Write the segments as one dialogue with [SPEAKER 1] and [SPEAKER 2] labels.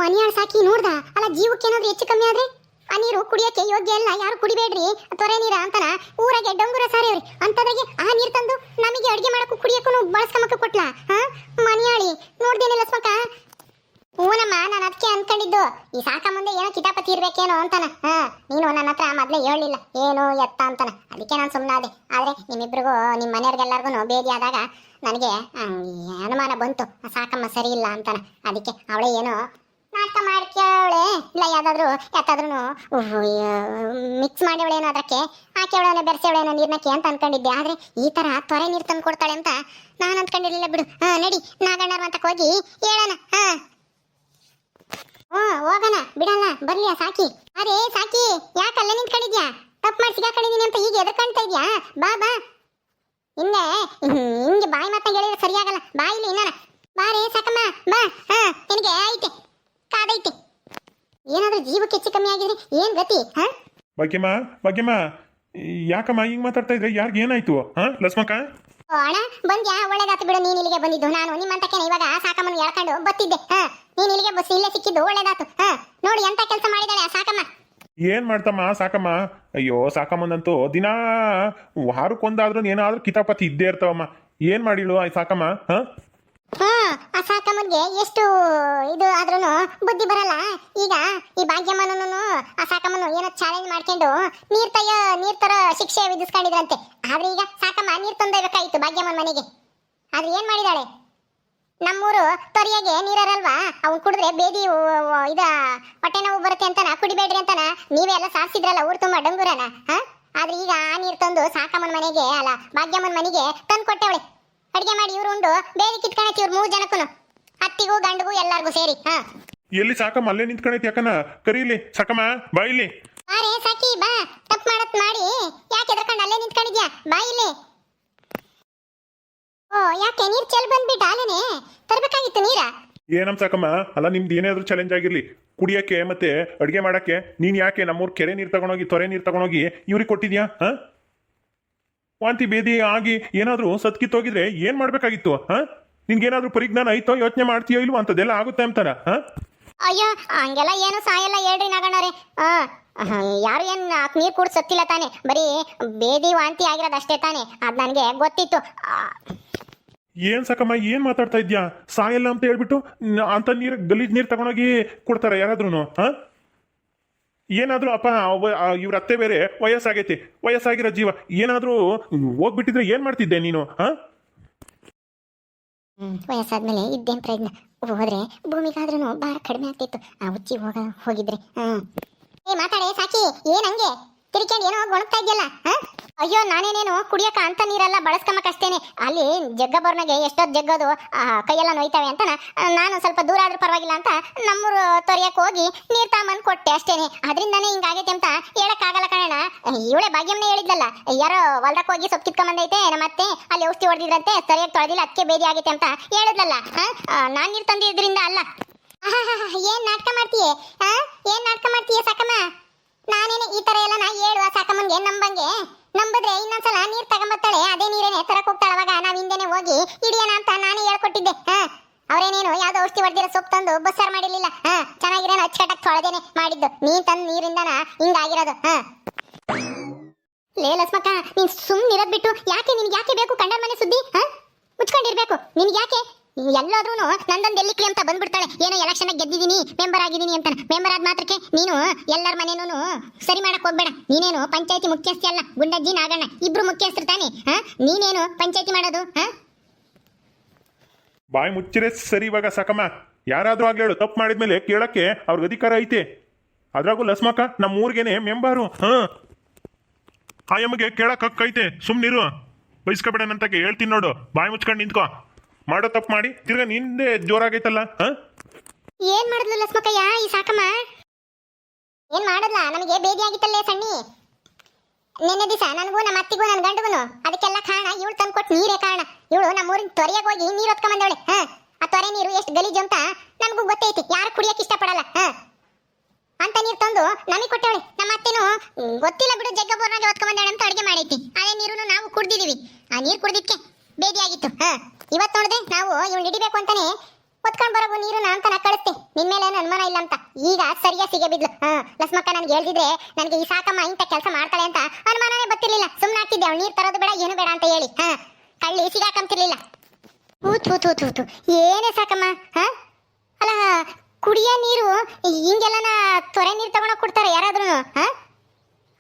[SPEAKER 1] ಮನೆಯಾಳ ಸಾಕಿ ನೋಡ್ದ ಅಲ್ಲ ಜೀವಕ್ಕೆ ಏನಾದ್ರು ಹೆಚ್ಚು ಕಮ್ಮಿ ಆದ್ರೆ ಆ ನೀರು ಕುಡಿಯಕ್ಕೆ ಯೋಗ್ಯ ಅಲ್ಲ, ಯಾರು ಕುಡಿಬೇಡ್ರಿ ತೊರೆ ನೀರ ಅಂತನ ಊರಾಗೆ ಡೊಂಗುರ ಸಾರಿವ್ರಿ. ಅಂತದಾಗೆ ಆ ನೀರ್ ತಂದು ನಮಗೆ ಅಡಿಗೆ ಮಾಡಕ್ಕೂ ಕುಡಿಯಕ್ಕೂ ಬಳಸ್ಕೊಂಬಕ್ಕ ಕೊಟ್ಲ. ಮನೆಯಾಳಿ ನೋಡ್ದೇನೆ ಲಸ್ಮಕ್ಕ. ಹೂನಮ್ಮ, ನಾನು ಅದಕ್ಕೆ ಅನ್ಕೊಂಡಿದ್ದು ಈ ಸಾಕ ಮುಂದೆ ಏನೋ ಕಿತಾಪತಿ ಇರ್ಬೇಕೇನೋ ಅಂತಾನ. ನೀನು ನನ್ನ ಹತ್ರ ಮೊದ್ಲೇ ಹೇಳಲಿಲ್ಲ ಏನು ಎತ್ತ ಅಂತಾನ, ಅದಕ್ಕೆ ನಾನು ಸುಮ್ಮನಾದೆ. ಆದ್ರೆ ನಿಮ್ಮಿಬ್ರಿಗೂ ನಿಮ್ಮ ಮನೆಯವ್ರಿಗೆಲ್ಲರಿಗೂ ಬೇದಿ ಆದಾಗ ನನಗೆ ಅನುಮಾನ ಬಂತು, ಸಾಕಮ್ಮ ಸರಿ ಇಲ್ಲ ಅಂತಾನ. ಅದಕ್ಕೆ ಅವಳೇ ಏನೋ ನಾಟಕ ಮಾಡ್ಕೇವಳೆ, ಇಲ್ಲ ಯಾವ್ದಾದ್ರು ಮಿಕ್ಸ್ ಮಾಡಿವಳೇನೋ ಅದಕ್ಕೆ ಹಾಕಿವಳೇನೋ ಬೆರೆಸವಳೇನೋ ನೀರ್ನಕ್ಕೆ ಅಂತ ಅನ್ಕೊಂಡಿದ್ದೆ. ಆದ್ರೆ ಈ ತರ ತೊರೆ ನೀರು ತಂದು ಕೊಡ್ತಾಳೆ ಅಂತ ನಾನು ಅನ್ಕೊಂಡಿರ್ಲಿಲ್ಲ ಬಿಡು. ನಡಿ ನಾಗಣ್ಣರ ಅಂತಕ್ಕೆ ಹೋಗಿ ಹೇಳೋಣ. ಹೋಗೋಣ ಬಿಡಲ್ಲ, ಬರ್ಲಿಯಾ ಸಾಕಿ? ಅರೇ ಸಾಕಿ, ಯಾಕಲ್ಲೇ ನಿಂತ್ಕೊಂಡಿದ್ಯಾ? ತಪ್ಪು ಮಾಡಿ ಸಿಗಾಕೊಂಡಿದೀನಿ ಅಂತ ಈಗ ಎದರ್ಕಾಣ್ತಾ ಇದ್ಯಾ? ಬಾ ಬಾ, ಹಿಂಗೆ ಬಾಯಿ ಮಾತಂಗ ಹೇಳಿದ್ರೆ ಸರಿಯಾಗಲ್ಲ. ಬಾಯಿಲಿ ಇನ್ನಾನ ಬಾರೇ ಸಾಕಮ್ಮ ಬಾ. ನಿನಗೆ ಐತೆ ಕಾದೈತೆ. ಏನಾದ್ರೂ ಜೀವಕ್ಕೆ ಹೆಚ್ಚು ಕಮ್ಮಿ ಆಗಿದ್ರೆ ಏನ್ ಗತಿ?
[SPEAKER 2] ಭಾಗ್ಯಮ್ಮ ಯಾಕಮ್ಮ ಹಿಂಗ್ ಮಾತಾಡ್ತಾ ಇದ್ರೆ? ಯಾರಿಗೆ ಏನಾಯ್ತು ಲಸ್ಮಕ್ಕ?
[SPEAKER 1] ಅಣ್ಣ ಬಂದ್ಯಾ? ಒಳ್ಳೇದಾತು ಬಿಡು, ನೀನ್ ಇಲ್ಲಿಗೆ ಬಂದಿದ್ದು. ನಾನು ನಿಮ್ಮಂತಕ್ಕೆ ಇವಾಗ ಸಾಕಮ್ಮನ ಎಳ್ಕೊಂಡು ಬತ್ತಿದ್ದೆ. ನೀನ್ ಇಲ್ಲಿಗೆ ಬಸ್ ಇಲ್ಲೇ ಸಿಕ್ಕಿದ್ದು ಒಳ್ಳೇದಾತು. ನೋಡಿ ಎಂತ ಕೆಲಸ ಮಾಡಿದಾಳೆ ಆ ಸಾಕಮ್ಮ.
[SPEAKER 2] ಏನ್ ಮಾಡ್ತಮ್ಮ ಸಾಕಮ್ಮ? ಅಯ್ಯೋ ಸಾಕಮ್ಮನಂತೂ ದಿನಾ ವಾರಕ್ಕೊಂದಾದ್ರೂ ಏನಾದ್ರೂ ಕಿತಾಪತಿ ಇದ್ದೇ ಇರ್ತಾವಮ್ಮ. ಏನ್ ಮಾಡಿಳು ಆ ಸಾಕಮ್ಮ?
[SPEAKER 1] ಆ ಸಾಕಮ್ಮನ್ಗೆ ಎಷ್ಟು ಇದು ಆದ್ರೂ ಬುದ್ಧಿ ಬರಲ್ಲ. ಈಗ ಈ ಭಾಗ್ಯಮ್ಮನೂ ಆ ಸಾಕಮ್ಮನು ಏನೋ ಚಾಲೆಂಜ್ ಮಾಡ್ಕೊಂಡು ನೀರ್ ತರ ಶಿಕ್ಷೆ ವಿಧಿಸ್ಕೊಂಡಿದ್ರಂತೆ. ಆದ್ರೆ ಈಗ ಸಾಕಮ್ಮ ನೀರ್ ತಂದಬೇಕಾಯ್ತು ಭಾಗ್ಯಮ್ಮನ ಮನೆಗೆ. ಆದ್ರೆ ಏನ್ ಮಾಡಿದಾಳೆ? ನಮ್ಮೂರು ತೊರಿಯಾಗೆ ನೀರಲ್ವಾ, ಅವ್ನು ಕುಡಿದ್ರೆ ಬೇದಿ ಇದ ಹೊಟ್ಟೆ ನೋವು ಬರುತ್ತೆ ಅಂತಾನ, ಕುಡಿಬೇಡ್ರಿ ಅಂತಾನ ನೀವೇ ಎಲ್ಲ ಸಾರಿಸಿದ್ರಲ್ಲ ಊರು ತುಂಬಾ ಡಂಗೂರನ. ಆದ್ರೆ ಈಗ ಆ ನೀರ್ ತಂದು ಸಾಕಮ್ಮನ ಮನೆಗೆ ಅಲ್ಲ ಭಾಗ್ಯಮ್ಮನ ಮನೆಗೆ ತಂದು ಕೊಟ್ಟವಳೆ. ಅಡಿಗೆ ಮಾಡಿ ಇವ್ರು ಉಂಡು ಬೇರೆ ಕಿತ್ಕೊಂಡೈತಿ ಇವ್ರು 3 ಜನಕ್ಕೂ, ಅತ್ತಿಗೂ ಗಂಡಿಗೂ ಎಲ್ಲಾರ್ಗು ಸೇರಿ.
[SPEAKER 2] ಎಲ್ಲಿ ಸಾಕಮ್ಮ ಅಲ್ಲೇ ನಿಂತ್ಕೊಂಡೈತಿ? ಯಾಕನ ಕರೀಲಿ ಸಾಕಮ್ಮ, ಬಾ ಇಲ್ಲಿ.
[SPEAKER 1] ಅರೇ ಸಾಕಿ ಬಾ, ತಪ್ಪು ಮಾಡತ್ ಮಾಡಿ ಯಾಕೆ ಎದ್ರಕೊಂಡು ಅಲ್ಲೇ ನಿಂತ್ಕೊಂಡಿದ್ಯಾ? ಬಾ ಇಲ್ಲಿ. ಯಾಕೆ ನೀರ್ ಚೆಲ್ ಬಂದ್ಬಿಟ್ಟು ಅಲ್ಲೇನೆ ತರಬೇಕಾಗಿತ್ತು ನೀರ?
[SPEAKER 2] ಏನಮ್ಮ ಸಾಕಮ್ಮ, ಅಲ್ಲ ನಿಮ್ದು ಏನಾದ್ರು ಚಾಲೆಂಜ್ ಆಗಿರ್ಲಿ ಕುಡಿಯಕ್ಕೆ ಮತ್ತೆ ಅಡಿಗೆ ಮಾಡಕ್ಕೆ, ನೀನ್ ಯಾಕೆ ನಮ್ಮೂರ್ ಕೆರೆ ನೀರು ತಗೊಂಡೋಗಿ ತೊರೆ ನೀರು ತಗೊಂಡೋಗಿ ಇವ್ರಿಗೆ ಕೊಟ್ಟಿದ್ಯಾ? ವಾಂತಿ ಬೇದಿ ಆಗಿ ಏನಾದ್ರೂ ಸತ್ಕಿತ್ತೋಗಿದ್ರೆ ಏನ್ ಮಾಡ್ಬೇಕಾಗಿತ್ತು? ನಿನ್ಗೇನಾದ್ರೂ ಪರಿಜ್ಞಾನ ಐತೋ, ಯೋಚನೆ ಮಾಡ್ತೀಯೋ ಇಲ್ವೋ? ಅಂತದೆಲ್ಲ ಆಗುತ್ತೆ ಅಂತಾರ?
[SPEAKER 1] ಅಯ್ಯೋ ಹಂಗೆಲ್ಲ ಏನು ಸಾಯಲ್ಲ ಹೇಳ್ರಿ ನಾಗಣ್ಣವ್ರೆ. ಯಾರು ಏನ್ ನೀರ್ ಕೂಡ ಸತ್ತಿಲ್ಲ ತಾನೆ, ಬರೀ ಬೇದಿ ವಾಂತಿ ಆಗಿರೋದು ಅಷ್ಟೇ ತಾನೆ. ಅದ್ ನನ್ಗೆ ಗೊತ್ತಿತ್ತು.
[SPEAKER 2] ಏನ್ ಸಾಕಮ್ಮ ಏನ್ ಮಾತಾಡ್ತಾ ಇದ್ಯಾ? ಸಾಯಲ್ಲ ಅಂತ ಹೇಳ್ಬಿಟ್ಟು ಅಂತ ನೀರು ಗಲೀಜ್ ನೀರು ತಗೊಂಡೋಗಿ ಕೊಡ್ತಾರ ಯಾರಾದ್ರೂ? ಏನಾದ್ರೂ ಅಪ್ಪ ಇವ್ರ ಅತ್ತೆ ಬೇರೆ ವಯಸ್ಸಾಗೈತಿ, ವಯಸ್ಸಾಗಿರೋ ಜೀವ, ಏನಾದ್ರೂ ಹೋಗ್ಬಿಟ್ಟಿದ್ರೆ ಏನ್ ಮಾಡ್ತಿದ್ದೆ ನೀನು?
[SPEAKER 1] ವಯಸ್ಸಾದ್ಮೇಲೆ ಇದ್ದೇನ್ ಪ್ರಯತ್ನ, ಹೋದ್ರೆ ಭೂಮಿಗಾದ್ರೂ ಭಾರ ಕಡಿಮೆ ಆಗ್ತಿತ್ತು. ಆ ಹುಚ್ಚಿ ಹೋಗಿದ್ರೆ. ಮಾತಾಡೇ ಸಾಕಿ, ಏನ್ ಹಂಗೆ ತಿರ್ಕೊಂಡು ಏನೋ ಗೊಣಗ್ತಾ ಇದ್ಯಲ್ಲ? ಅಯ್ಯೋ ನಾನೇನೇನು ಕುಡಿಯಕ ಅಂತ ನೀರೆಲ್ಲ ಬಳಸ್ಕೊಂಬಕಷ್ಟೇನೆ. ಅಲ್ಲಿ ಜಗ್ಗ ಬರ್ನಾಗೆ ಎಷ್ಟೊತ್ತು ಜಗ್ಗೋದು ಕೈಯೆಲ್ಲ ನೋಯ್ತಾವೆ ಅಂತ ನಾನು ಸ್ವಲ್ಪ ದೂರ ಆದ್ರೂ ಪರವಾಗಿಲ್ಲ ಅಂತ ನಮ್ಮೂರು ತೊರೆಯಕ್ಕೆ ಹೋಗಿ ನೀರ್ ತಾಂಬಂದು ಕೊಟ್ಟೆ ಅಷ್ಟೇನೆ. ಅದರಿಂದಾನೇ ಹಿಂಗಾಗೈತೆ ಅಂತ ಹೇಳಕ್ಕಾಗಲ್ಲ ಕಣಣ್ಣ. ಇವಳೆ ಭಾಗ್ಯಮ್ಮನೇ ಹೇಳಿದ್ಲಲ್ಲ, ಯಾರೋ ಹೊಲ್ದಕ್ಕೆ ಹೋಗಿ ಸೊಪ್ಪು ಕಿತ್ಕೊಂಬಂದೈತೆ ನಮ್ಮತ್ತೆ, ಅಲ್ಲಿ ಔಷಧಿ ಹೊಡೆದಿದ್ರಂತೆ, ಸರಿಯಾಗಿ ತೊಳೆದಿಲ್ಲ ಅದಕ್ಕೆ ಬೇದಿ ಆಗೈತೆ ಅಂತ ಹೇಳಿದ್ಲಲ್ಲ. ನಾನ್ ನೀರ್ ತಂದಿದ್ರಿಂದ ಅಲ್ಲ. ಏನ್ ನಾಟಕ ಮಾಡ್ತೀಯ? ಏನ್ ನಾಟಕ ಮಾಡ್ತೀಯ ಸಾಕಮ್ಮ? ನಾನೇನೆ ಈ ತರ ಎಲ್ಲ ನಾ ಹೇಳುವ ಸಾಕಮ್ಮನ್ಗೆ ನಂಬದ್ರೆ ಇನ್ನೊಂದ್ಸಲ ನೀರ್ ತಗೊಂಬತ್ತಾಳೆ, ಅದೇ ನೀರೇನೆ ತರಕ್ ಹೋಗ್ತಾಳ. ಅವಾಗ ನಾವ್ ಹಿಂದೆನೆ ಹೋಗಿ ಹಿಡಿಯೋಣ ಅಂತ ನಾನೇ ಹೇಳ್ಕೊಟ್ಟಿದ್ದೆ. ಅವ್ರೇನೇನು ಯಾವ್ದೋ ಔಷಧಿ ಹೊಡೆದಿರೋ ಸೊಪ್ಪು ತಂದು ಬಸ್ಸಾರ್ ಮಾಡಿರ್ಲಿಲ್ಲ, ಚೆನ್ನಾಗಿರೇನು ಅಚ್ಚಕಟ್ಟಾಗಿ ತೊಳೆದೇನೆ ಮಾಡಿದ್ದು. ನೀನ್ ತಂದ್ ನೀರಿಂದನ ಹಿಂಗಾಗಿರೋದು. ಲೇ ಲಸ್ಮಕ್ಕ, ನೀನ್ ಸುಮ್ಮನಿರೋದ್ ಬಿಟ್ಟು ಯಾಕೆ ನಿನ್ಗೆ ಯಾಕೆ ಬೇಕು ಕಂಡರ್ ಮನೆ ಸುದ್ದಿ? ಮುಚ್ಕೊಂಡಿರ್ಬೇಕು. ನಿನ್ಗೆ ಯಾಕೆ ಎಲ್ಲಾದ್ರೂ ನಂದೊಂದು ಎಲ್ಲಿಕ್ಲಿ ಅಂತ ಬಂದ್ಬಿಡ್ತಾಳೆ. ಏನೋ ಎಲೆಕ್ಷನ್ ಗೆದ್ದಿದ್ದೀನಿ, ಮೆಂಬರ್ ಆಗಿದ್ದೀನಿ ಅಂತ. ಮೆಂಬರ್ ಆದ ಮಾತ್ರಕ್ಕೆ ನೀನು ಎಲ್ಲರ ಮನೇನೂ ಸರಿ ಮಾಡಕ್ ಹೋಗ್ಬೇಡ. ನೀನೇನು ಪಂಚಾಯತಿ ಮುಖ್ಯಸ್ಥಿ ಅಲ್ಲ, ಗುಂಡಜ್ಜಿ ನಾಗಣ್ಣ ಇಬ್ರು ಮುಖ್ಯಸ್ಥರು ತಾನೆ. ನೀನೇನು ಪಂಚಾಯತಿ ಮಾಡೋದು?
[SPEAKER 2] ಬಾಯಿ ಮುಚ್ಚಿರೆ ಸರಿ. ಇವಾಗ ಸಾಕಮ್ಮ, ಯಾರಾದ್ರೂ ಆಗ್ಲೇಳು ತಪ್ಪು ಮಾಡಿದ್ಮೇಲೆ ಕೇಳಕ್ಕೆ ಅವ್ರಿಗೆ ಅಧಿಕಾರ ಐತೆ. ಅದ್ರಾಗೂ ಲಸ್ಮಕ್ಕ ನಮ್ಮ ಊರ್ಗೇನೆ ಮೆಂಬರು. ಆಯಮ್ಮಗೆ ಕೇಳಕ್ ಹಕ್ಕೈತೆ. ಸುಮ್ನಿರು, ಬಯಸ್ಕೊಬೇಡನಂತಕ್ಕೆ ಹೇಳ್ತೀನಿ ನೋಡು. ಬಾಯಿ ಮುಚ್ಕೊಂಡು ನಿಂತ್ಕೋ. ಮಾಡೋ ತಪ್ಪು ಮಾಡಿ ತಿರ್ಗಾ ನಿಂದೆ ಜೋರಾಗೈತಲ್ಲ.
[SPEAKER 1] ಏನ್ ಮಾಡಿದ್ಲು ಲಸ್ಮಕ್ಕಯ್ಯ ಈ ಸಾಕಮ್ಮ? ಏನ್ ಮಾಡಲ್ಲ, ನಮಗೆ ಬೇದಿ ಆಗಿತ್ತಲ್ಲೇ ಸಣ್ಣಿ. ನಿನ್ನೆ ದಿವಸ ನನಗೂ ನಮ್ಮ ಅತ್ತಿಗೂ ನನ್ನ ಗಂಡಗೂ ಅದಕ್ಕೆಲ್ಲ ಕಾರಣ ಇವಳು ತಂದು ಕೊಟ್ಟು ನೀರೇ ಕಾರಣ. ಇವಳು ನಮ್ಮ ಊರಿನ ತೊರೆಯಾಗ ಹೋಗಿ ನೀರು ಹೊತ್ಕೊಂಬಂದವಳೆ. ಆ ತೊರೆ ನೀರು ಎಷ್ಟು ಗಲೀಜು ಅಂತ ನಮಗೂ ಗೊತ್ತೈತಿ, ಯಾರು ಕುಡಿಯಕ್ಕೆ ಇಷ್ಟಪಡಲ್ಲ ಅಂತ ನೀರು ತಂದು ನಮಗೆ ಕೊಟ್ಟವಳೆ. ನಮ್ಮ ಅತ್ತೆನೂ ಗೊತ್ತಿಲ್ಲ ಬಿಡು, ಜಗ್ಗ ಬೋರ್ನಾಗೆ ಹೊತ್ಕೊಂಬಂದವಳೆ ಅಂತ ಅಡುಗೆ ಮಾಡೈತಿ. ಅದೇ ನೀರು ನಾವು ಕುಡ್ದಿದೀವಿ. ಆ ನೀರು ಕುಡ್ದಿದ್ಕೆ ಬೇದಿ ಆಗಿತ್ತು. ಇವತ್ತು ನೋಡಿದ್ರೆ ನಾವು ಇವ್ಳು ಹಿಡಿಬೇಕು ಅಂತಾನೆ ಒತ್ಕೊಂಡ್ ಬರೋಗು ನೀರನ್ನ ಅಂತ ನಾ ಕಳಿಸ್ತೆ ನಿನ್ ಮೇಲೆ ಏನು ಅನುಮಾನ ಇಲ್ಲ ಅಂತ. ಈಗ ಸರಿಯಾಗಿ ಸಿಗೆ ಬಿದ್ಲು. ಲಸ್ಮಕ್ಕ ನನ್ಗೆ ಹೇಳ್ದಿದ್ರೆ ನನಗೆ ಈ ಸಾಕಮ್ಮ ಇಂಥ ಕೆಲಸ ಮಾಡ್ತಾಳೆ ಅಂತ ಅನುಮಾನನೇ ಬರ್ತಿರ್ಲಿಲ್ಲ. ಸುಮ್ಮನೆ ಹಾಕಿದ್ದೆ ಅವಳು ನೀರು ತರೋದು ಬೇಡ ಏನು ಬೇಡ ಅಂತ ಹೇಳಿ. ಕಳ್ಳಿ ಸಿಗಾಕಂತಿರ್ಲಿಲ್ಲ. ಹೂ ಥೂ ಥೂ ಥೂ ಥೂ ಏನೇ ಸಾಕಮ್ಮ. ಅಲ್ಲ ಕುಡಿಯೋ ನೀರು ಹಿಂಗೆಲ್ಲನ ತೊರೆ ನೀರು ತಗೊಂಡೋಗಿ ಕೊಡ್ತಾರೆ ಯಾರಾದ್ರೂ?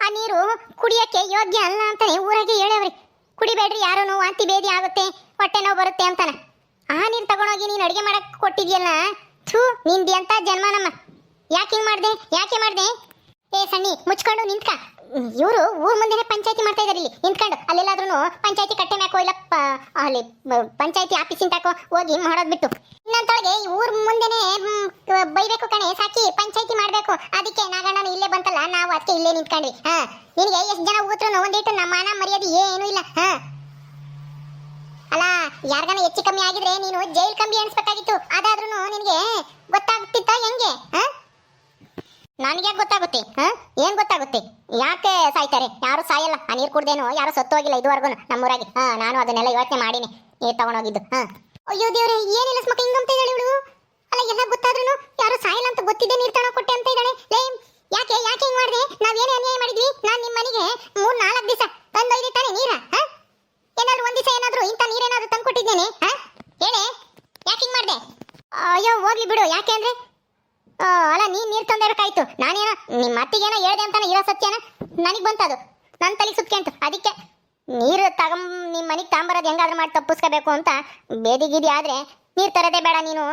[SPEAKER 1] ಆ ನೀರು ಕುಡಿಯಕ್ಕೆ ಯೋಗ್ಯ ಅಲ್ಲ ಅಂತಾನೆ ಊರಾಗೆ ಹೇಳವ್ರಿ. ಕುಡಿಬೇಡ್ರಿ ಯಾರೂ, ವಾಂತಿ ಭೇದಿ ಆಗುತ್ತೆ, ಹೊಟ್ಟೆ ನೋವು ಬರುತ್ತೆ ಅಂತಾನೆ. ಆ ನೀರು ತಗೊಂಡೋಗಿ ನೀನು ಅಡುಗೆ ಮಾಡಕ್ಕೆ ಕೊಟ್ಟಿದ್ಯಲ್ಲ, ಥೂ ನಿಂದಿ ಅಂತ ಜನ್ಮನಮ್ಮ. ಯಾಕೆ ಹಿಂಗೆ ಮಾಡಿದೆ, ಯಾಕೆ ಮಾಡಿದೆ? ಏ ಸಣ್ಣಿ ಮುಚ್ಕೊಂಡು ನಿಂತ್ಕ. ಇವರು ಊರ್ ಮುಂದೆನೆ ಪಂಚಾಯತಿ ಮಾಡ್ತಾ ಇದಾರೆ. ಇಲ್ಲಿ ನಿಂತ್ಕೊಂಡು ಅಲ್ಲೆಲ್ಲಾದ್ರೂ ಪಂಚಾಯತಿ ಕಟ್ಟೆ ಮ್ಯಾಕೋ ಇಲ್ಲ ಅಲ್ಲಿ ಪಂಚಾಯತಿ ಆಫೀಸಿನ ತಕೋ ಹೋಗಿ ಮಾಡೋದ್ ಬಿಟ್ಟು ಇನ್ನಂತೊಳಗೆ ಈ ಊರ್ ಮುಂದೆನೆ ಬೈಬೇಕು ಕಣೆ ಸಾಕಿ, ಪಂಚಾಯತಿ ಮಾಡ್ಬೇಕು. ಅದಕ್ಕೆ ನಾಗಣ್ಣನ ಇಲ್ಲೇ ಬಂತಲ್ಲ, ನಾವು ಅದಕ್ಕೆ ಇಲ್ಲೇ ನಿಂತ್ಕೊಂಡ್ವಿ. ನಿನಗೆ ಎಷ್ಟು ಜನ ಊತ್ರು ಒಂದಿಟ್ಟು ನಮ್ಮ ಮಾನ ಮರ್ಯಾದೆ ಏನೂ ಇಲ್ಲ. ಅಲ್ಲ ಯಾರ್ಗಾನ ಹೆಚ್ಚು ಕಮ್ಮಿ ಆಗಿದ್ರೆ ನೀನು ಜೈಲ್ ಕಂಬಿ ಎಣಿಸ್ಬೇಕಾಗಿತ್ತು. ಅದಾದ್ರೂ ನಿನಗೆ ಗೊತ್ತಾಗ್ತಿತ್ತ ಹೆಂಗೆ? ನನಗೆ ಗೊತ್ತಾಗುತ್ತೆ. ಏನ್ ಗೊತ್ತಾಗುತ್ತೆ? ಯಾಕೆ ಸಾಯ್ತಾರೆ? ಯಾರು ಸಾಯಲ್ಲ. ಆ ನೀರು ಕುಡ್ದೇನು ಯಾರು ಸತ್ತು ಹೋಗಿಲ್ಲ ಇದುವರೆಗೂ ನಮ್ಮೂರಾಗಿ. ನಾನು ಅದನ್ನೆಲ್ಲ ಯೋಚನೆ ಮಾಡೀನಿ ನೀರು ತಗೊಂಡೋಗಿದ್ದು. ಅಯ್ಯೋ ದೇವ್ರೆ, ಏನಿಲ್ಲ ಸ್ಮಕ್ಕ ಹಿಂಗಂತ ಇದ್ದಾಳೆ ಇವಳು. ಅಲ್ಲ ಎಲ್ಲ ಗೊತ್ತಾದ್ರೂ ಯಾರು ಸಾಯಲ್ಲ ಅಂತ ಗೊತ್ತಿದ್ದೆ ನೀರು ತಗೊಂಡು ಕೊಟ್ಟೆ ಅಂತ ಇದ್ದಾಳೆ. ಲೇ ಯಾಕೆ ಯಾಕೆ ಹಿಂಗ್ ಮಾಡಿದೆ? ನಾವೇನೇ ಅನ್ಯಾಯ ಮಾಡಿದ್ವಿ? ನಾನು ನಿಮ್ಮ ಮನೆಗೆ 3-4 ದಿವಸ ತಂದೊಯ್ದೆ ತಾನೆ ನೀರ? ಏನಾದ್ರು ಒಂದ್ ದಿವಸ ಏನಾದ್ರು ಇಂಥ ನೀರೇನಾದ್ರು ತಂದು ಕೊಟ್ಟಿದ್ದೇನೆ? ಹೇಳಿ ಯಾಕೆ ಹಿಂಗ್ ಮಾಡಿದೆ? ಅಯ್ಯೋ ಹೋಗ್ಲಿ ಬಿಡು. ಯಾಕೆ ಅಂದ್ರೆ ಅಲ್ಲ ನೀರು ತಂದಿರಬೇಕಾಯ್ತು. ನಾನೇನೋ ನಿಮ್ಮ ಅತ್ತಿಗೇನೋ ಹೇಳ್ದೆ ಅಂತಾನೆ ಇರೋ ಸತ್ಯನ ನನಗೆ ಬಂತದು, ನನ್ನ ತಲೆಗೆ ಸುತ್ಕೊಂತು. ಅದಕ್ಕೆ ನೀರು ನಿಮ್ಮ ಮನೆಗೆ ತಗೊಂಬರೋದು ಹೆಂಗಾದ್ರೂ ಮಾಡಿ ತಪ್ಪಿಸ್ಕೋಬೇಕು ಅಂತ ಬೇದಿ ಆದ್ರೆ ನೀರು ತರೋದೇ ಬೇಡ ನೀನು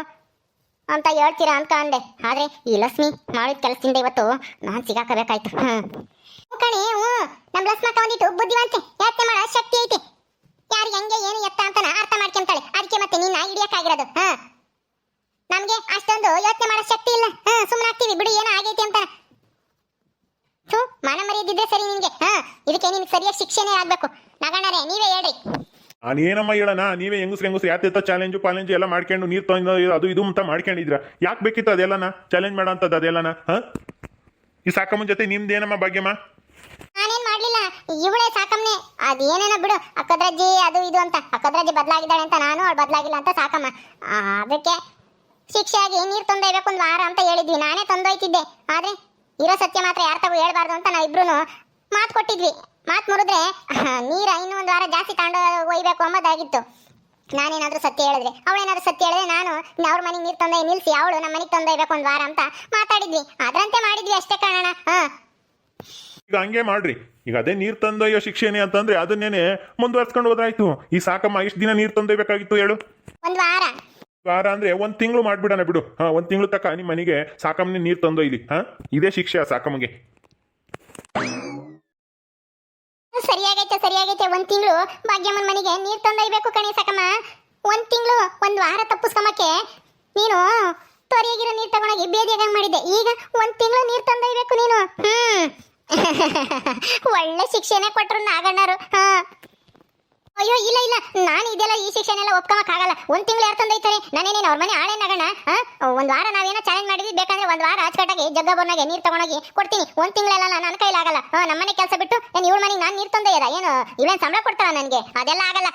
[SPEAKER 1] ಅಂತ ಹೇಳ್ತೀರಾ ಅಂತ ಅಂದೆ. ಆದ್ರೆ ಈ ಲಕ್ಷ್ಮಿ ಮಾಡಿದ ಕೆಲಸದಿಂದ ಇವತ್ತು ನಾನು ಸಿಗಾಕಬೇಕಾಯ್ತು. ಕಣೆ ನಮ್ಮ ಲಕ್ಷ್ಮಕ್ಕ ಒಂದಿಟ್ಟು ಬುದ್ಧಿವಂತೆ, ಯೋಚನೆ ಮಾಡೋ ಶಕ್ತಿ ಐತೆ. ಯಾರು ಹೆಂಗೆ ಏನು ಎತ್ತ ಅಂತ ಅರ್ಥ ಮಾಡ್ಕೊಂತಾಳೆ. ಅದಕ್ಕೆ ಮತ್ತೆ ನೀನು ಹಿಡಿಯಕ್ಕಾಗಿರೋದು. ನಮ್ಗೆ ಅಷ್ಟೊಂದು ಯೋಚನೆ ಮಾಡೋ ಶಕ್ತಿ ಇಲ್ಲ. ಸುಮ್ಮನೆ ಆಗ್ತೀವಿ ಬಿಡು, ಏನೋ ಆಗೈತಿ ಅಂತ. ಮನ ಮರ್ಯಾದಿದ್ರೆ ಸರಿ ನಿನ್ಗೆ. ಇದಕ್ಕೆ ನಿನ್ಗೆ ಸರಿಯಾಗಿ ಶಿಕ್ಷೆನೇ ಆಗ್ಬೇಕು. ನಗಣ್ಣರೇ ನೀವೇ ಹೇಳ್ರಿ.
[SPEAKER 2] ನಾನೇನಮ್ಮ ಹೇಳೋಣ, ನೀವೇ ಹೆಂಗಸ್ರು ಯಾತ ಚಾಲೆಂಜು ಪಾಲೆಂಜು ಎಲ್ಲ ಮಾಡ್ಕೊಂಡು ನೀರು ತಂದು ಅದು ಇದು ಅಂತ ಮಾಡ್ಕೊಂಡಿದ್ರ. ಯಾಕೆ ಬೇಕಿತ್ತು ಅದೆಲ್ಲನ ಚಾಲೆಂಜ್ ಮಾಡೋ ಅಂಥದ್ದು ಅದೆಲ್ಲನ? ಈ ಸಾಕಮ್ಮನ ಜೊತೆ ನಿಮ್ದೇನಮ್ಮ ಭಾಗ್ಯಮ್ಮ?
[SPEAKER 1] ನಾನೇನ್ ಮಾಡ್ಲಿಲ್ಲ, ಇವಳೇ ಸಾಕಮ್ಮನೆ. ಅದೇನೇನ ಬಿಡು, ಅಕ್ಕದ್ರಜ್ಜಿ ಅದು ಇದು ಅಂತ. ಅಕ್ಕದ್ರಜ್ಜಿ ಬದಲಾಗಿದ್ದಾಳೆ ಅಂತ ನಾನು, ಅವಳು ಬದಲಾಗಿಲ್ಲ ಅಂತ ಸಾಕಮ್ಮ. ಅದಕ್ಕೆ ಶಿಕ್ಷೆಯಾಗಿ ನೀರು ತಂದೊಯ್ಬೇಕು 1 ವಾರ ಅಂತ ಹೇಳಿದ್ವಿ. ನಾನೇ ತಂದೊಯ್ತಿದ್ದೆ. ಆದ್ರೆ ಇರೋ ಸತ್ಯ ಮಾತ್ರ ಯಾರ ತಗೋ ಹೇಳ್ಬಾರ್ದು ಅಂತ ನಾವಿಬ್ರು ಮಾತು ಕೊಟ್ಟಿದ್ವಿ. ಮಾತು ಮುರಿದ್ರೆ ನೀರ ಇನ್ನೂ 1 ವಾರ ಜಾಸ್ತಿ ತಗೊಂಡು ಒಯ್ಬೇಕು ಅಂಬೋದಾಗಿತ್ತು. ನಾನೇನಾದ್ರೂ ಸತ್ಯ ಹೇಳಿದ್ರೆ, ಅವಳೇನಾದ್ರೂ ಸತ್ಯ ಹೇಳಿದ್ರೆ ನಾನು ಅವ್ರ ಮನೆಗೆ ನೀರು ತಂದೊಯ್ ನಿಲ್ಸಿ ಅವಳು ನಮ್ಮ ಮನೆಗೆ ತಂದೊಯ್ಬೇಕು 1 ವಾರ ಅಂತ ಮಾತಾಡಿದ್ವಿ. ಅದರಂತೆ ಮಾಡಿದ್ವಿ ಅಷ್ಟೇ ಕಾರಣ.
[SPEAKER 2] ಈಗ ಹಂಗೆ ಮಾಡ್ರಿ. ಈಗ ಅದೇ ನೀರು ತಂದೊಯ್ಯೋ ಶಿಕ್ಷೆನೇ ಅಂತಂದ್ರೆ ಅದನ್ನೇನೆ ಮುಂದುವರ್ಸ್ಕೊಂಡು ಹೋದ್ರಾಯ್ತು. ಈ ಸಾಕಮ್ಮ ಇಷ್ಟು ದಿನ ನೀರು ತಂದೊಯ್ಬೇಕಾಗಿತ್ತು ಹೇಳು?
[SPEAKER 1] 1 ವಾರ.
[SPEAKER 2] ವಾರ ಅಂದ್ರೆ 1 ತಿಂಗಳು ಮಾಡ್ಬಿಡೋಣ ಬಿಡು. 1 ತಿಂಗಳು ತಕ್ಕ ನಿಮ್ಮ ಮನೆಗೆ ಸಾಕಮ್ಮನೆ ನೀರು ತಂದೊಯ್ಲಿ. ಇದೇ ಶಿಕ್ಷೆ ಸಾಕಮ್ಮಗೆ.
[SPEAKER 1] ಸರಿಯಾಗೈತೆ 1 ತಿಂಗಳು ಭಾಗ್ಯಮ್ಮನ ಮನೆಗೆ ನೀರು ತಂದೊಯ್ಬೇಕು ಕಣೆ ಸಾಕಮ್ಮ. 1 ತಿಂಗಳು 1 ವಾರ ತಪ್ಪಿಸ್ಕೊಂಬಕ್ಕೆ ನೀನು ತೊರೆಯಾಗಿರೋ ನೀರು ತಗೊಂಡೋಗಿ ಬೇದಿಯಾಗ ಮಾಡಿದ್ದೆ. ಈಗ 1 ತಿಂಗಳು ನೀರು ತಂದೊಯ್ಬೇಕು ನೀನು. ಒಳ್ಳೆ ಶಿಕ್ಷೆನೆ ಕೊಟ್ರು ನಾಗಣ್ಣರು. ಅಯ್ಯೋ ಇಲ್ಲ ಇಲ್ಲ, ನಾನು ಇದೆಲ್ಲ ಈ ಶಿಕ್ಷೆನೆಲ್ಲ ಒಪ್ಕೊಳಕ್ಕಾಗಲ್ಲ. 1 ತಿಂಗಳು ಯಾರು ತಂದೊಯ್ತಾರೆ? ನಾನೇನೇನು ಅವ್ರ ಮನೆ ಆಳೆ ನಗಣ? 1 ವಾರ ನಾವೇನೋ ಚಾಲೆಂಜ್ ಮಾಡಿದ್ವಿ. ಬೇಕಂದ್ರೆ 1 ವಾರ ಅಚ್ಚುಕಟ್ಟಾಗಿ ಜಗ್ಗಬೋರ್ನಾಗೆ ನೀರು ತಗೊಂಡೋಗಿ ಕೊಡ್ತೀನಿ. 1 ತಿಂಗಳೆಲ್ಲ ನನ್ನ ಕೈಲಾಗಲ್ಲ. ನಮ್ಮನೆ ಕೆಲಸ ಬಿಟ್ಟು ಏನು ಇವಳ ಮನೆಗೆ ನಾನು ನೀರು ತಂದೊಯ್ಯದ? ಏನು ಇವೇನು ಸಂಬಳ ಕೊಡ್ತಾರ ನನಗೆ? ಅದೆಲ್ಲ ಆಗಲ್ಲ.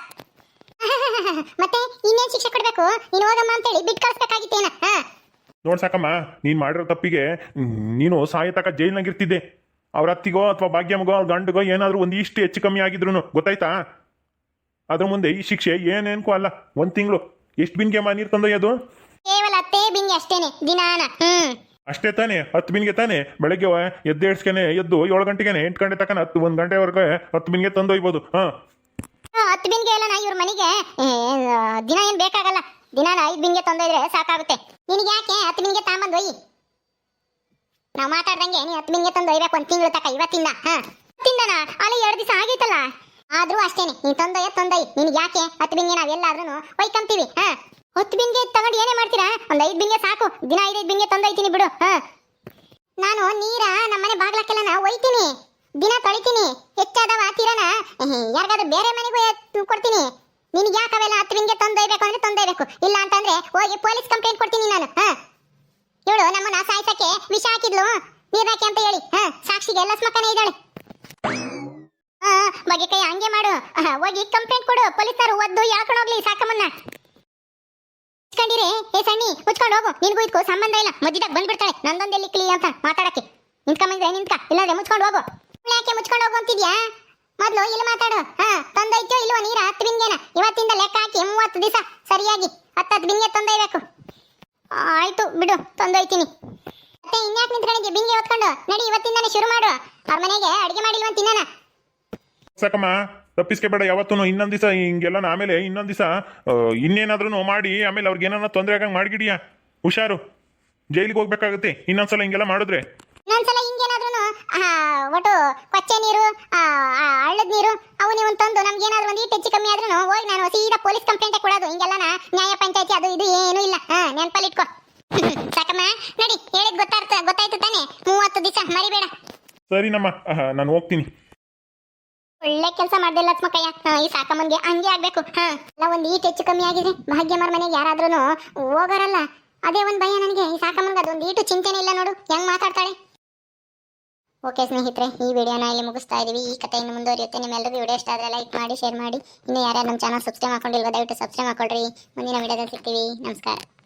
[SPEAKER 1] ಮತ್ತೆ ಇನ್ನೇನು ಶಿಕ್ಷೆ ಕೊಡ್ಬೇಕು? ನೀನು ಹೋಗಮ್ಮ ಅಂತೇಳಿ ಬಿಟ್ಟು ಕಳಿಸ್ಬೇಕಾಗಿತ್ತೇನ?
[SPEAKER 2] ನೋಡ್ ಸಾಕಮ್ಮ, ನೀನ್ ಮಾಡಿರೋ ತಪ್ಪಿಗೆ ನೀನು ಸಾಯ ತಕ ಜೈಲ್ನಾಗಿರ್ತಿದ್ದೆ. ಅವ್ರ ಅತ್ತಿಗೋ ಅಥವಾ ಭಾಗ್ಯಮ್ಮಗೋ ಅವ್ರ ಗಂಡಗೋ ಏನಾದ್ರು ಒಂದಿಷ್ಟು ಹೆಚ್ಚು ಕಮ್ಮಿ ಆಗಿದ್ರು ಗೊತ್ತಾಯ್ತಾ? ಅದ್ರ ಮುಂದೆ ಈ ಶಿಕ್ಷೆ ಏನೇನ್ಕೂ ಅಲ್ಲ. 1 ತಿಂಗಳು ಎಷ್ಟು ಬಿನ್ಗೆಮ್ಮ ನೀರು ತಂದೊಯ್ಯೋದು?
[SPEAKER 1] ಕೇವಲ 10 ಬಿನ್ಗೆ ಅಷ್ಟೇನೆ ದಿನಾನ.
[SPEAKER 2] ಅಷ್ಟೇ ತಾನೆ? 10 ಬಿನ್ಗೆ ತಾನೆ? ಬೆಳಗ್ಗೆ ಎದ್ದೇಳ್ಸ್ಕೇನೆ ಎದ್ದು 7 ಗಂಟೆಗೆ 8 ಗಂಟೆ ತಕ್ಕ 1 ಗಂಟೆವರೆಗೆ 10 ಬಿನ್ಗೆ ತಂದೊಯ್ಬೋದು.
[SPEAKER 1] 10 ಬಿನ್ಗೆ ಎಲ್ಲ ನಾ ಇವ್ರ ಮನೆಗೆ ದಿನ ಏನ್ ಬೇಕಾಗಲ್ಲ. ದಿನ 5 ಬಿನ್ಗೆ ತಂದೊಯ್ದ್ರೆ ಸಾಕಾಗುತ್ತೆ. ನಿನಗೆ ಯಾಕೆ 10 ಬಿನ್ಗೆ ತಗೊಂಬಂದು ಒಯ್ಯಿ. ನಾವು ಮಾತಾಡ್ದಂಗೆ ನೀ 10 ಬಿನ್ಗೆ ತಂದೊಯ್ಬೇಕು 1 ತಿಂಗಳು ತಕ. ಇವತ್ತಿಂದ ತಿಂದನ ಅಲ್ಲಿ 2 ದಿವಸ ಆಗೈತಲ್ಲ. ಆದ್ರೂ ಅಷ್ಟೇನೆ, ನೀನ್ ತಂದೊಯ್ಯಿ. ನಿನ್ಗೆ ಯಾಕೆ 10 ಬಿನ್ಗೆ ನಾವೆಲ್ಲಾದ್ರೂ ಒಯ್ಕೊಂತೀವಿ. 10 ಬಿನ್ಗೆ ತಗೊಂಡು ಏನೇ ಮಾಡ್ತೀರಾ? 1 5 ಬಿನ್ಗೆ ಸಾಕು. ದಿನ 5 ಬಿನ್ಗೆ ತಂದೊಯ್ತೀನಿ ಬಿಡು. ನಾನು ನೀರ ನಮ್ಮನೆ ಬಾಗ್ಲಕ್ಕೆಲ್ಲ ಒಯ್ತೀನಿ, ದಿನ ತೊಳಿತೀನಿ. ಹೆಚ್ಚಾದವ ತೀರನ ಯಾರಿಗಾದ್ರೂ ಬೇರೆ ಮನೆಗೂ ಕೊಡ್ತೀನಿ. ನಿನ್ಗೆ ಯಾಕೆ ಅವೆಲ್ಲ 10 ಬಿನ್ಗೆ ತಂದೊಯ್ಬೇಕು ಅಂದ್ರೆ ತಂದೊಯ್ಬೇಕು. ಇಲ್ಲ ಅಂತಂದ್ರೆ ಹೋಗಿ ಪೊಲೀಸ್ ಕಂಪ್ಲೇಂಟ್ ಕೊಡ್ತೀನಿ ನಾನು. ಇವಳು ನಮ್ಮನ್ನ ಸಾಯ್ಸಕ್ಕೆ ವಿಷ ಹಾಕಿದ್ಲು ನೀರ್ನಾಕಿ ಅಂತ ಹೇಳಿ. ಸಾಕ್ಷಿಗೆ ಎಲ್ಲ ಸ್ಮಕ್ಕನೇ ಇದ್ದಾಳೆ. ಬಗ್ಗೆ ಕೈ ಹಂಗೆ ಮಾಡು. ಹೋಗಿ ಕಂಪ್ಲೇಂಟ್ ಕೊಡು. ಪೊಲೀಸರು ಒದ್ದು ಹೇಳ್ಕೊಂಡು ಹೋಗ್ಲಿ ಸಾಕಮ್ಮನ್ನ. ಮುಚ್ಕೊಂಡಿರಿ ಏ ಸಣ್ಣಿ ಮುಚ್ಕೊಂಡು ಹೋಗು ನಿನ್ಗೂ ಇದಕ್ಕೂ ಸಂಬಂಧ ಇಲ್ಲ ಮಧ್ಯದಾಗ ಬಂದ್ಬಿಡ್ತಾಳೆ ನಂದೊಂದೆಲ್ಲಿ ಕ್ಲಿ ಅಂತ ಮಾತಾಡಕ್ಕೆ ನಿಂತ್ಕೊಂಬಂದ್ರೆ ನಿಂತ್ಕ ಇಲ್ಲಾಂದ್ರೆ ಮುಚ್ಕೊಂಡು ಹೋಗು ಯಾಕೆ ಮುಚ್ಕೊಂಡು ಹೋಗು ಅಂತಿದ್ಯಾ ಮೊದ್ಲು ಇಲ್ಲಿ ಮಾತಾಡು ತಂದೈತೋ ಇಲ್ವೋ ನೀರ 10 ಬಿಂಗೆನ ಇವತ್ತಿಂದ ಲೆಕ್ಕ ಹಾಕಿ 30 ದಿವಸ ಸರಿಯಾಗಿ 10 ಬಿಂಗೆ ತಂದೊಯ್ಬೇಕು ಆಯ್ತು ಬಿಡು ತಂದೊಯ್ತೀನಿ ಮತ್ತೆ ಇನ್ಯಾಕೆ ನಿಂತ್ಕೊಂಡಿದ್ದೆ ಬಿಂಗೆ ಹೊತ್ಕೊಂಡು ನಡಿ ಇವತ್ತಿಂದಾನೆ ಶುರು ಮಾಡು ಅವ್ರ ಮನೆಗೆ ಅಡಿಗೆ ಮಾಡಿಲ್ವಂತ ತಿನ್ನೋಣ
[SPEAKER 2] ಸಾಕಮ್ಮ ತಪ್ಪಿಸ್ಕೋಬೇಡ ಯಾವತ್ತೂ ಇನ್ನೊಂದು ದಿವಸ ಹಿಂಗೆಲ್ಲ ಆಮೇಲೆ ಇನ್ನೊಂದು ದಿವಸ ಇನ್ನೇನಾದ್ರೂ ಮಾಡಿ ಆಮೇಲೆ ಅವ್ರಿಗೆ ಏನಾರ ತೊಂದರೆ ಆಗಂಗೆ ಮಾಡಿಗಿಡಿಯಾ ಹುಷಾರು ಜೈಲಿಗೆ ಹೋಗ್ಬೇಕಾಗುತ್ತೆ ಇನ್ನೊಂದ್ಸಲ ಹಿಂಗೆಲ್ಲ ಮಾಡಿದ್ರೆ
[SPEAKER 1] ಇನ್ನೊಂದ್ಸಲ ಹಿಂಗೇನಾದ್ರೂ ಒಟ್ಟು ಕೊಚ್ಚೆ ನೀರು ಹಳ್ಳದ ನೀರು ಅವು ನೀವು ತಂದು ನಮ್ಗೇನಾದ್ರೂ ಒಂದು ಹೆಚ್ಚು ಕಮ್ಮಿ ಆದ್ರೂ ಹೋಗಿ ನಾನು ಸೀದಾ ಪೊಲೀಸ್ ಕಂಪ್ಲೇಂಟ್ ಕೊಡೋದು ಹಿಂಗೆಲ್ಲ ನ್ಯಾಯ ಪಂಚಾಯತಿ ಅದು ಇದು ಏನೂ ಇಲ್ಲ ನೆನಪಲ್ಲಿ ಇಟ್ಕೋ ಸಾಕಮ್ಮ ನಡಿ ಹೇಳಿದ್ ಗೊತ್ತಾಯ್ತು ತಾನೆ 30 ದಿವಸ ಮರಿಬೇಡ
[SPEAKER 2] ಸರಿನಮ್ಮ ನಾನು ಹೋಗ್ತೀನಿ
[SPEAKER 1] ಒಳ್ಳೆ ಕೆಲಸ ಮಾಡ್ದೆ ಲಕ್ಷ್ಮಕ್ಕಯ್ಯ ಈ ಸಾಕಮ್ಮನ್ಗೆ ಹಂಗೆ ಆಗ್ಬೇಕು ಅಲ್ಲ ಒಂದು ಈಟ್ ಹೆಚ್ಚು ಕಮ್ಮಿ ಆಗಿದೆ ಭಾಗ್ಯಮ್ಮರ ಮನೆಗೆ ಯಾರಾದ್ರೂ ಹೋಗಾರಲ್ಲ ಅದೇ ಒಂದು ಭಯ ನನಗೆ ಈ ಸಾಕಮ್ಮನ್ಗೆ ಅದೊಂದು ಈಟು ಚಿಂತೆನೇ ಇಲ್ಲ ನೋಡು ಹೆಂಗ್ ಮಾತಾಡ್ತಾಳೆ ಓಕೆ ಸ್ನೇಹಿತರೆ ಈ ವಿಡಿಯೋನ ಇಲ್ಲಿ ಮುಗಿಸ್ತಾ ಇದೀವಿ ಈ ಕಥೆ ಇನ್ನು ಮುಂದುವರಿಯುತ್ತೆ ನಿಮ್ಮೆಲ್ಲರಿಗೂ ವಿಡಿಯೋ ಇಷ್ಟ ಆದರೆ ಲೈಕ್ ಮಾಡಿ ಶೇರ್ ಮಾಡಿ ಇನ್ನು ಯಾರ್ಯಾರು ನಮ್ಮ ಚಾನಲ್ ಸಬ್ಸ್ಕ್ರೈಬ್ ಮಾಡ್ಕೊಂಡಿಲ್ವ ದಯವಿಟ್ಟು ಸಬ್ಸ್ಕ್ರೈಬ್ ಮಾಡ್ಕೊಳ್ರಿ ಮುಂದಿನ ವಿಡಿಯೋದಲ್ಲಿ ಸಿಗ್ತೀವಿ ನಮಸ್ಕಾರ